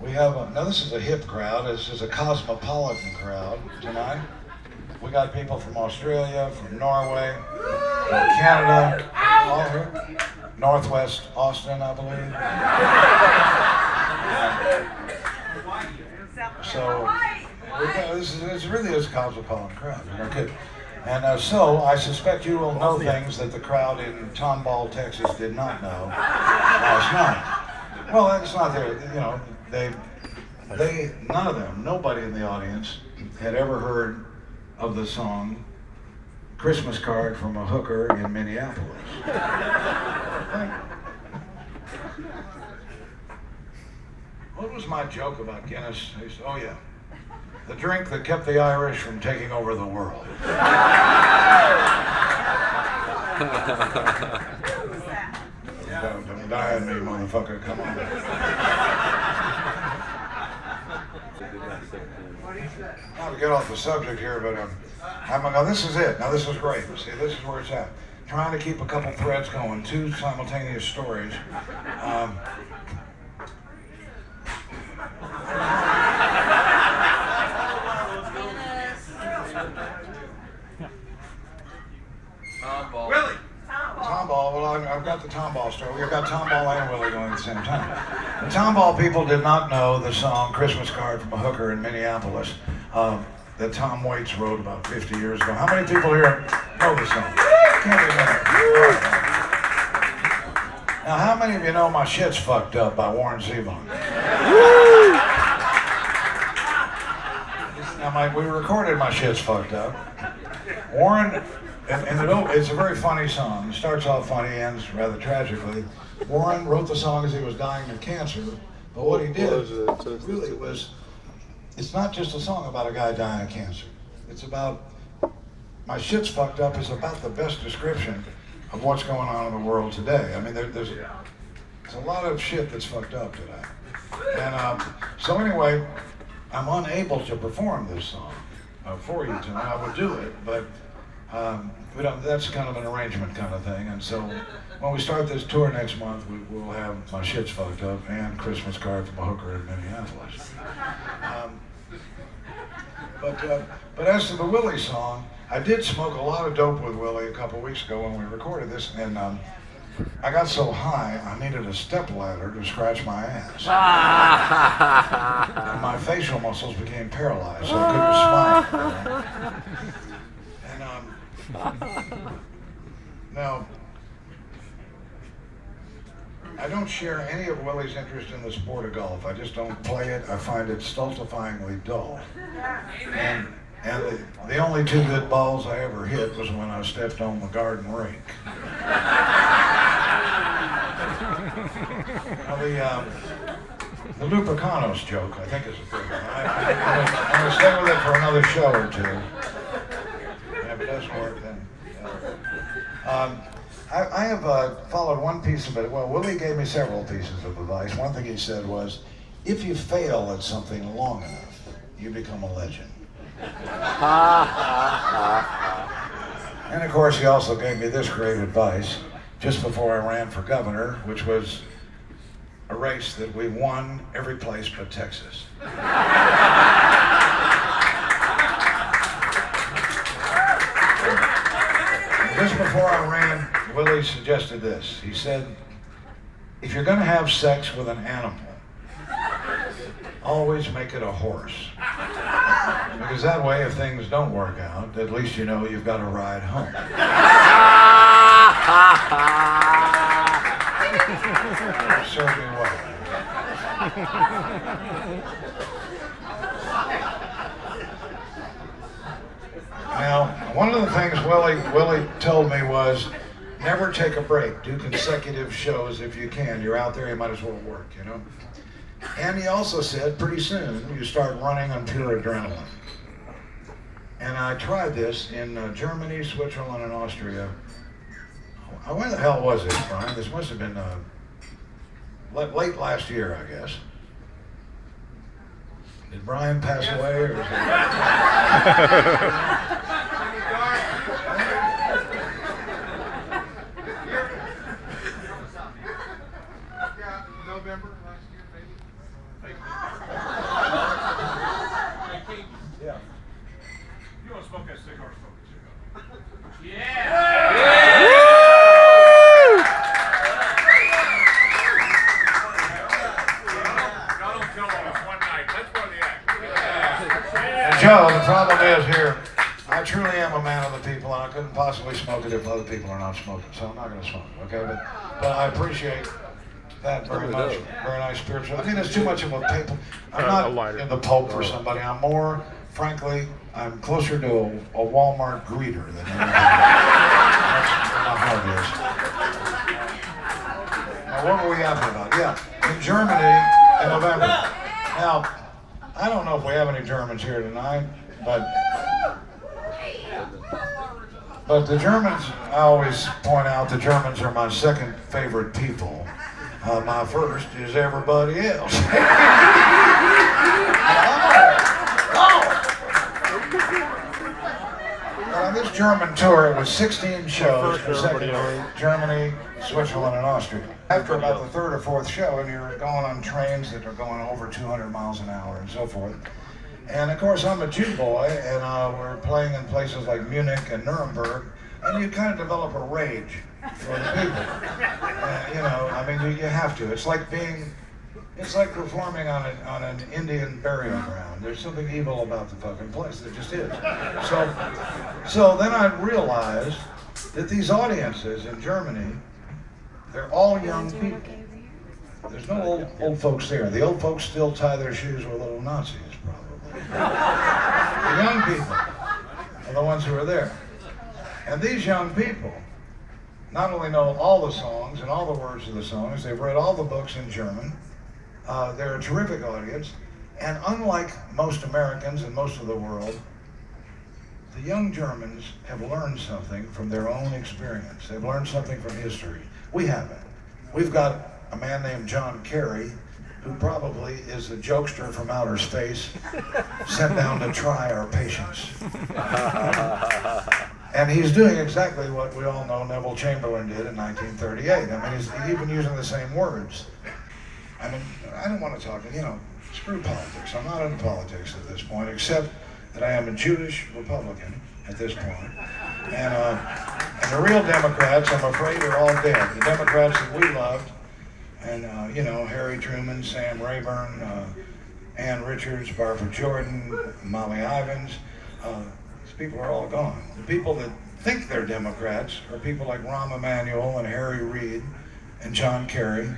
We have now this is a hip crowd. This is a cosmopolitan crowd tonight. We got people from Australia, from Norway, from Canada, all here. Northwest Austin, I believe. So this really is a cosmopolitan crowd. Okay. And so I suspect you will know things that the crowd in Tomball, Texas did not know last night. Well, that's not their, none of them, nobody in the audience had ever heard of the song Christmas Card from a Hooker in Minneapolis. What was my joke about Guinness? Oh yeah, the drink that kept the Irish from taking over the world. Don't die on me, motherfucker, come on. Not to get off the subject here, but now this is it. Now this is great. See, this is where it's at. Trying to keep a couple threads going, two simultaneous stories. Willie! Tomball, well, I've got the Tomball story. We've got Tomball and Willie going at the same time. The Tomball people did not know the song Christmas Card from a Hooker in Minneapolis that Tom Waits wrote about 50 years ago. How many people here know the song? Can't be many. Now, how many of you know My Shit's Fucked Up by Warren Zevon? Now, we recorded My Shit's Fucked Up. Warren, it's a very funny song. It starts off funny, ends rather tragically. Warren wrote the song as he was dying of cancer, but what he did really was, it's not just a song about a guy dying of cancer. It's about, My Shit's Fucked Up is about the best description of what's going on in the world today. I mean, there's a lot of shit that's fucked up today. And so anyway, I'm unable to perform this song for you tonight. I would do it, but that's kind of an arrangement kind of thing. And so when we start this tour next month, we'll have My Shit's Fucked Up and Christmas Card from a Hooker in Minneapolis. But as to the Willie song, I did smoke a lot of dope with Willie a couple weeks ago when we recorded this, and I got so high I needed a step ladder to scratch my ass. And my facial muscles became paralyzed, so I couldn't smile. And now, I don't share any of Willie's interest in the sport of golf. I just don't play it. I find it stultifyingly dull. And the only two good balls I ever hit was when I stepped on the garden rake. Now the Lupicanos joke, I think, is a good one. I'm going to stay with it for another show or two. And if it doesn't work, then... I have followed one piece of it. Well, Willie gave me several pieces of advice. One thing he said was, if you fail at something long enough, you become a legend. And of course, he also gave me this great advice just before I ran for governor, which was a race that we won every place but Texas. Just before I ran, Willie suggested this. He said, if you're going to have sex with an animal, always make it a horse. Because that way, if things don't work out, at least you know you've got a ride home. Serve me well. Now, one of the things Willie told me was, never take a break. Do consecutive shows if you can. You're out there, you might as well work, you know? And he also said, pretty soon, you start running on pure adrenaline. And I tried this in Germany, Switzerland, and Austria. Where the hell was it, Brian? This must have been late last year, I guess. Did Brian pass away, or is November last year, maybe. show. The problem is here, I truly am a man of the people, and I couldn't possibly smoke it if other people are not smoking. So I'm not going to smoke it, okay? But I appreciate that very much. Very nice spiritual. I mean, it's too much of a paper. I'm not in the Pope for somebody. I'm more, frankly, I'm closer to a Walmart greeter than anything. That's what my heart is. Now, what were we yapping about? Yeah, in Germany in November. Now, I don't know if we have any Germans here tonight, but the Germans, I always point out the Germans are my second favorite people. My first is everybody else. On this German tour, it was 16 shows consecutively, Germany, Switzerland, and Austria. After about the third or fourth show, and you're going on trains that are going over 200 miles an hour and so forth. And of course, I'm a Jew boy, and we're playing in places like Munich and Nuremberg, and you kind of develop a rage for the people. You know, I mean, you have to. It's like performing on an Indian burial ground. There's something evil about the fucking place. There just is. So then I realized that these audiences in Germany, they're all young people. There's no old folks there. The old folks still tie their shoes with little Nazis, probably. The young people are the ones who are there. And these young people not only know all the songs and all the words of the songs, they've read all the books in German. They're a terrific audience. And unlike most Americans and most of the world, the young Germans have learned something from their own experience. They've learned something from history. We haven't. We've got a man named John Kerry, who probably is a jokester from outer space, sent down to try our patience. And he's doing exactly what we all know Neville Chamberlain did in 1938. I mean, he's even using the same words. I mean, I don't want to talk, screw politics. I'm not into politics at this point, except that I am a Jewish Republican at this point. And the real Democrats, I'm afraid, are all dead. The Democrats that we loved, and Harry Truman, Sam Rayburn, Ann Richards, Barbara Jordan, Molly Ivins, these people are all gone. The people that think they're Democrats are people like Rahm Emanuel and Harry Reid and John Kerry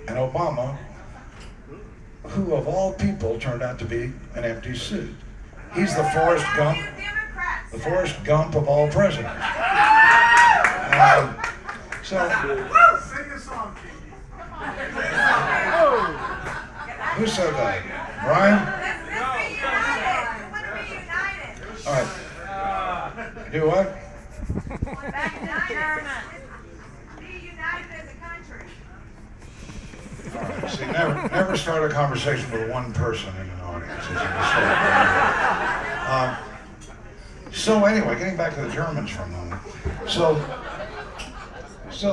and Obama, who of all people turned out to be an empty suit. He's the Forrest Gump of all presidents. Sing a song, Kinky. Who said that? Brian? All right. Do what? Be united as a country. All right. See, never start a conversation with one person in an audience. It's a mistake. So anyway, getting back to the Germans for a moment. So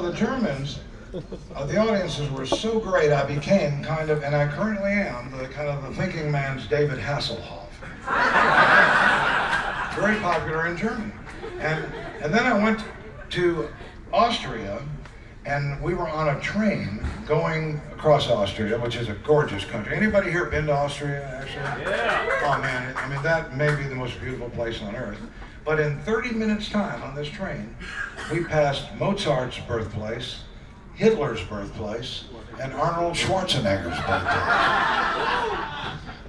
the Germans, the audiences were so great, I became kind of, and I currently am, the thinking man's David Hasselhoff. Very popular in Germany. And then I went to Austria, and we were on a train going across Austria, which is a gorgeous country. Anybody here been to Austria, actually? Yeah. Oh man, I mean, that may be the most beautiful place on earth. But in 30 minutes time on this train, we passed Mozart's birthplace, Hitler's birthplace, and Arnold Schwarzenegger's birthplace.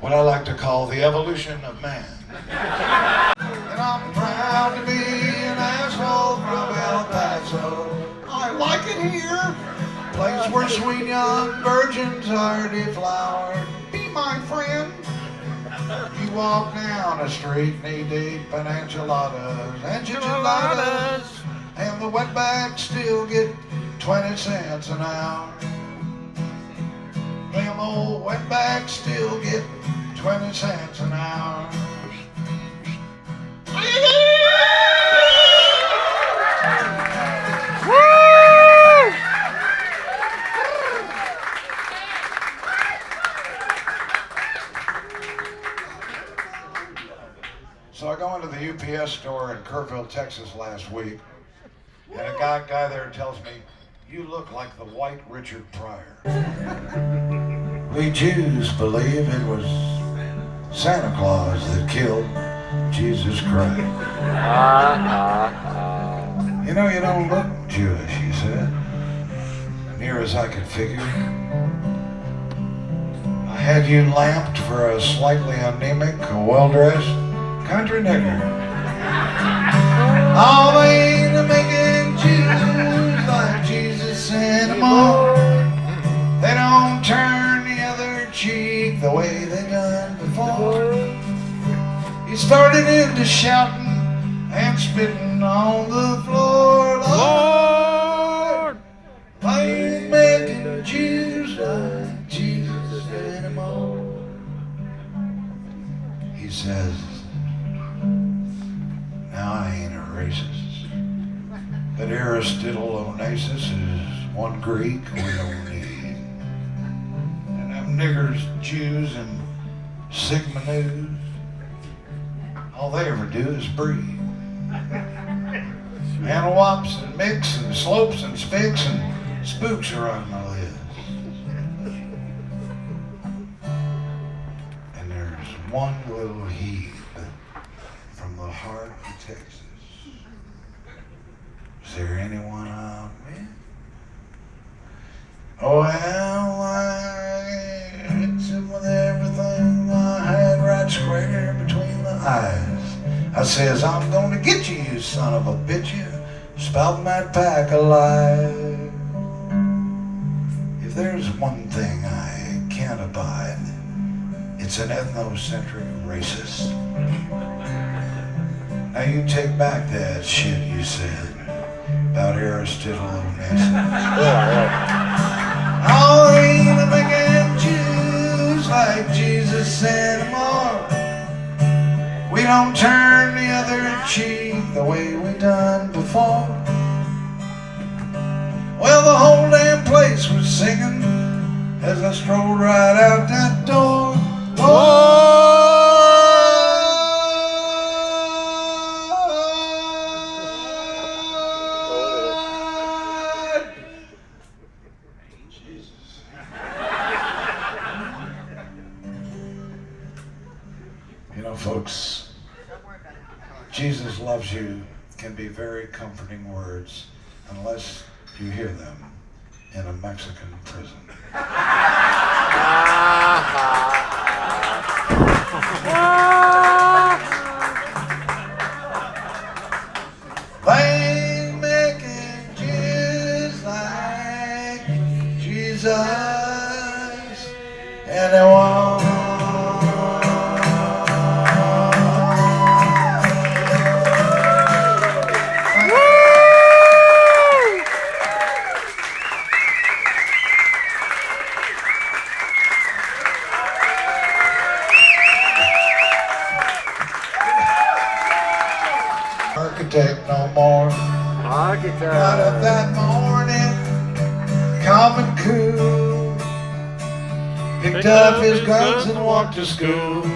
What I like to call the evolution of man. And I'm proud to be an asshole from El Paso. I like it here, place where sweet young virgins are deflowered. Be my friend. You walk down a street knee-deep in enchiladas, and the wetbacks still get 20 cents an hour. Them old wetbacks still get 20 cents an hour. So I go into the UPS store in Kerrville, Texas last week, and a guy there tells me, "You look like the white Richard Pryor." We Jews believe it was Santa Claus that killed Jesus Christ. You know, you don't look Jewish, he said, near as I could figure. I had you lamped for a slightly anemic, well-dressed country nigger. Oh, they ain't making Jews like Jesus anymore. They don't turn the other cheek the way they done before. He started into shouting and spitting on the floor. Lord, I ain't making Jews like Jesus anymore. He says, now I ain't a racist, but Aristotle Onassis is one Greek we don't need. And them niggers, Jews, and Sigma News, all they ever do is breed. Antelops and mix and slopes and spicks and spooks are on my list. And there's one little heave from the heart of Texas. Is there anyone out there? Oh, well, I hit him with everything I had right square between the eyes. I says, I'm gonna get you, you son of a bitch, you spouting that pack of lies. If there's one thing I can't abide, it's an ethnocentric racist. Now you take back that shit you said about Aristotle Onassis. Oh, ain't making Jews like Jesus anymore. We don't turn the other cheek the way we done before. Well, the whole damn place was singing as I strolled right out that door. Lord, Jesus. You know, folks, Jesus loves you can be very comforting words unless you hear them in a Mexican prison. They ain't making Jews like Jesus, and they won't. Architect no more. Architect. Got up that morning, calm and cool. Picked up his guns and walked to school.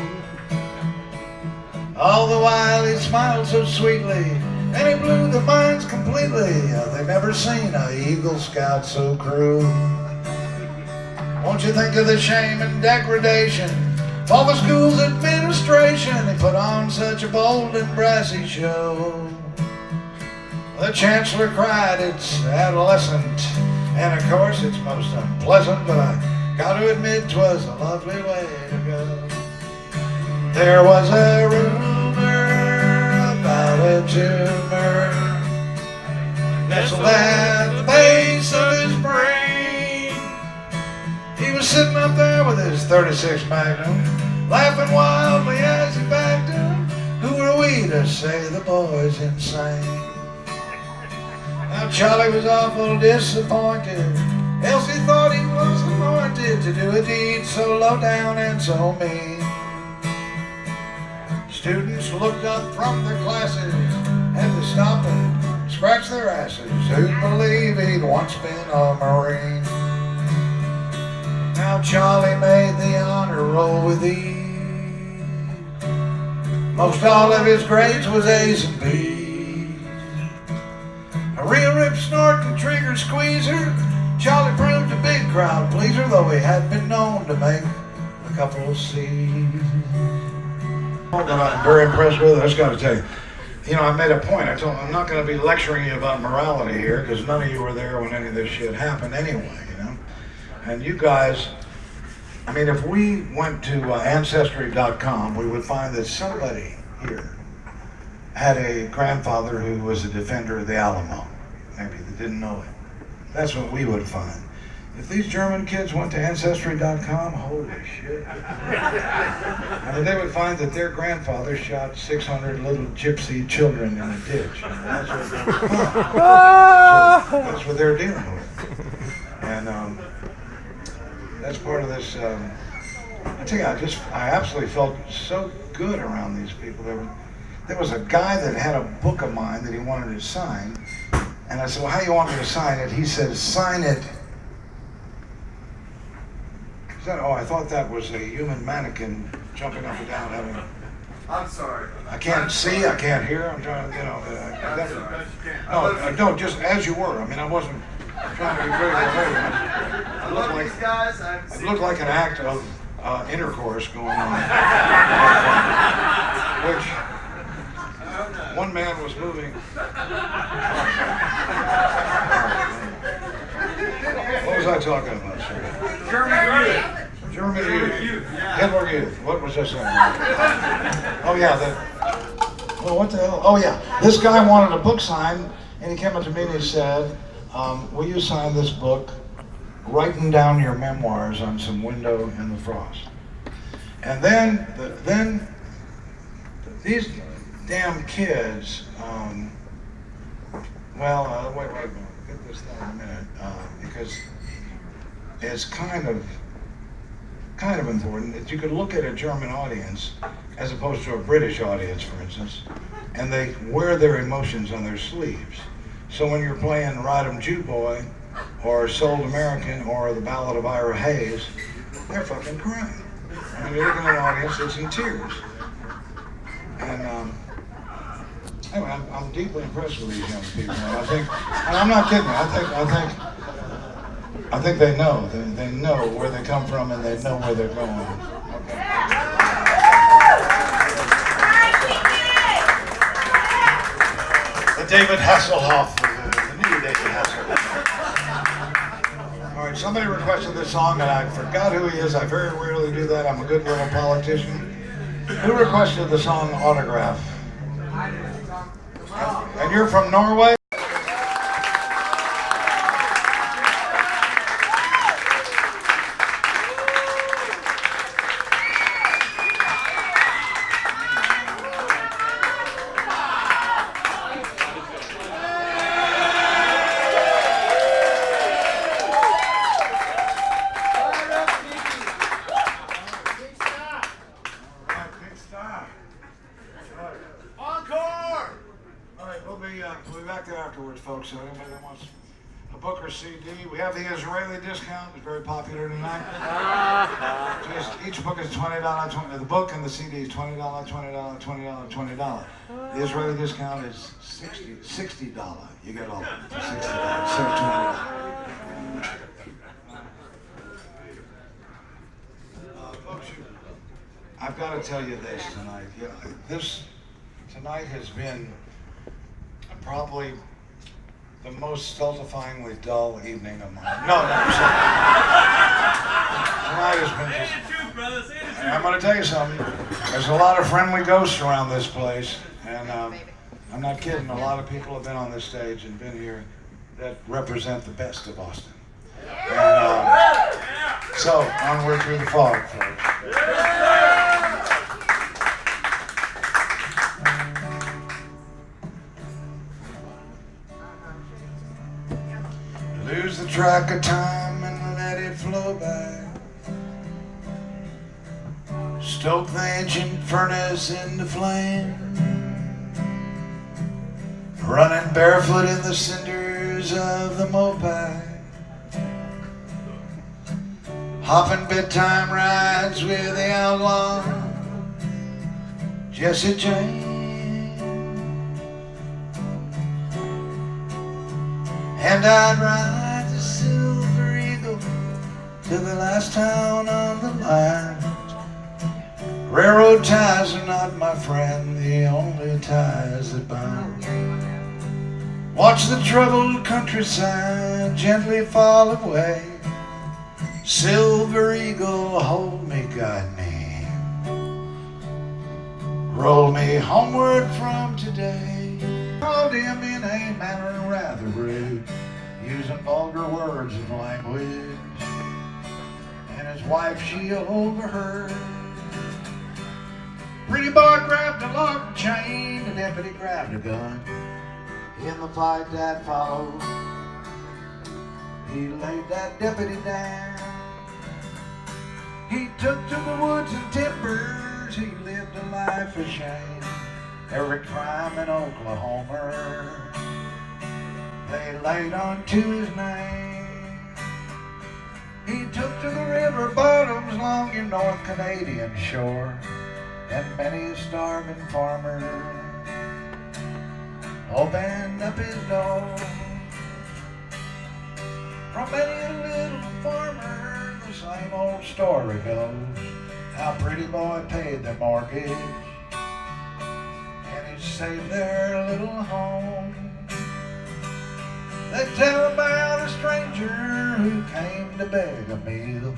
All the while he smiled so sweetly, and he blew their minds completely. They've never seen a Eagle Scout so cruel. Won't you think of the shame and degradation of all the school's administration? They put on such a bold and brassy show. The chancellor cried, it's adolescent, and of course it's most unpleasant, but I got to admit 'twas a lovely way to go. There was a rumor about a tumor nestled at the base of his brain. He was sitting up there with his 36 Magnum, laughing wildly as he backed him. Who are we to say the boy's insane? Now Charlie was awful disappointed, else he thought he was anointed to do a deed so low down and so mean. Students looked up from their classes, had to stop and scratch their asses. Who'd believe he'd once been a Marine? Now Charlie made the honor roll with ease. Most all of his grades was A's and B's. A real rip snorting trigger squeezer, Charlie proved a big crowd pleaser, though he had been known to make a a couple of seeds. That I'm very impressed with. I just got to tell you, I made a point. I told them I'm not going to be lecturing you about morality here because none of you were there when any of this shit happened anyway, And you guys, if we went to Ancestry.com, we would find that somebody here had a grandfather who was a defender of the Alamo. Maybe they didn't know it. That's what we would find. If these German kids went to Ancestry.com, holy shit. They would find that their grandfather shot 600 little gypsy children in a ditch. That's what they would find. So that's what they're dealing with. And that's part of this. I tell you, I absolutely felt so good around these people. There was a guy that had a book of mine that he wanted to sign. And I said, well, how do you want me to sign it? He said, sign it. I thought that was a human mannequin jumping up and down having. I'm sorry. I can't see, I can't hear. I'm trying to, no, just as you were. I wasn't trying to be critical of anyone. I love these guys. It looked like an act of intercourse going on. Which one man was moving. What was I talking about, sir? German youth. Hitler youth. What was I saying? Oh yeah, what the hell? Oh yeah, this guy wanted a book signed, and he came up to me and he said, will you sign this book, writing down your memoirs on some window in the frost? And then these damn kids, wait a minute, get this thing in a minute, because it's kind of important that you could look at a German audience as opposed to a British audience, for instance, and they wear their emotions on their sleeves. So when you're playing Ride 'em Jew Boy or Sold American or the Ballad of Ira Hayes, they're fucking crying. You're looking at an audience that's in tears. And anyway, I'm deeply impressed with these young people, and I'm not kidding. I think they know. They know where they come from, and they know where they're going. Okay. The David Hasselhoff, the new David Hasselhoff. All right, somebody requested this song, and I forgot who he is. I very rarely do that. I'm a good little politician. Who requested the song Autograph? And you're from Norway? We'll be back there afterwards, folks. So anybody that wants a book or CD, we have the Israeli discount. It's very popular tonight. Just each book is $20. The book and the CD is $20, $20, $20, $20. The Israeli discount is $60. You get all of it for $60 instead of $20. Folks, I've got to tell you this tonight. This tonight has been probably the most stultifyingly dull evening of mine. No, I'm sorry. Tonight has been just. I'm going to tell you something. There's a lot of friendly ghosts around this place, and I'm not kidding. A lot of people have been on this stage and been here that represent the best of Austin. And so onward through the fog, folks. Lose the track of time and let it flow by. Stoke the ancient furnace into flame. Running barefoot in the cinders of the Mopai. Hopping bedtime rides with the outlaw Jesse James. And I'd ride the Silver Eagle to the last town on the line, Railroad ties are not, my friend, the only ties that bind. Watch the troubled countryside gently fall away. Silver eagle, hold me, guide me. Roll me homeward from today. Called him in a manner rather rude, using vulgar words of language. And his wife, she overheard. Pretty boy grabbed a lock and chain, the deputy grabbed a gun. In the fight that followed, he laid that deputy down. He took to the woods and timbers, he lived a life of shame. Every crime in Oklahoma, they laid onto his name. He took to the river bottoms along your North Canadian shore, and many a starving farmer opened up his door. From many a little farmer, the same old story goes, how Pretty Boy paid their mortgage, and he saved their little home. They tell about a stranger who came to beg a meal,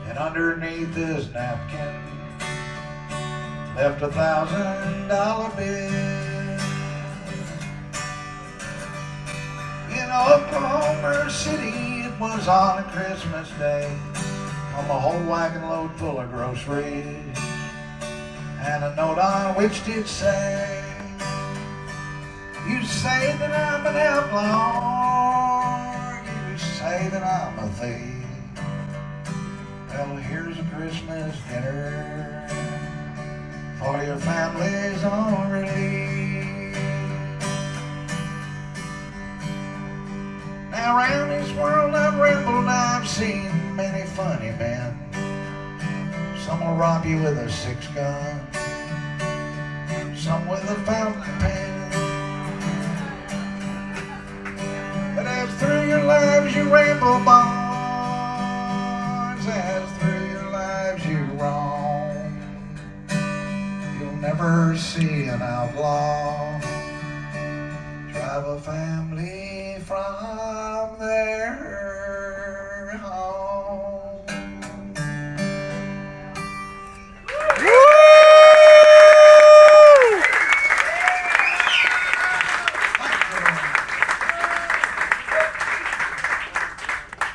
and underneath his napkin left $1,000 bill. In Oklahoma City, it was on a Christmas day, on a whole wagon load full of groceries, and a note on which did say, you say that I'm an outlaw, you say that I'm a thief, well, here's a Christmas dinner for your families on relief. Now around this world I've rambled, I've seen many funny men. Some will rob you with a 6-gun, some with a fountain pen. But as through your lives you ramble, boys, as through your lives you roam, you'll never see an outlaw drive a family from their home.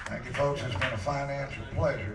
Thank you, folks. It's been a financial pleasure.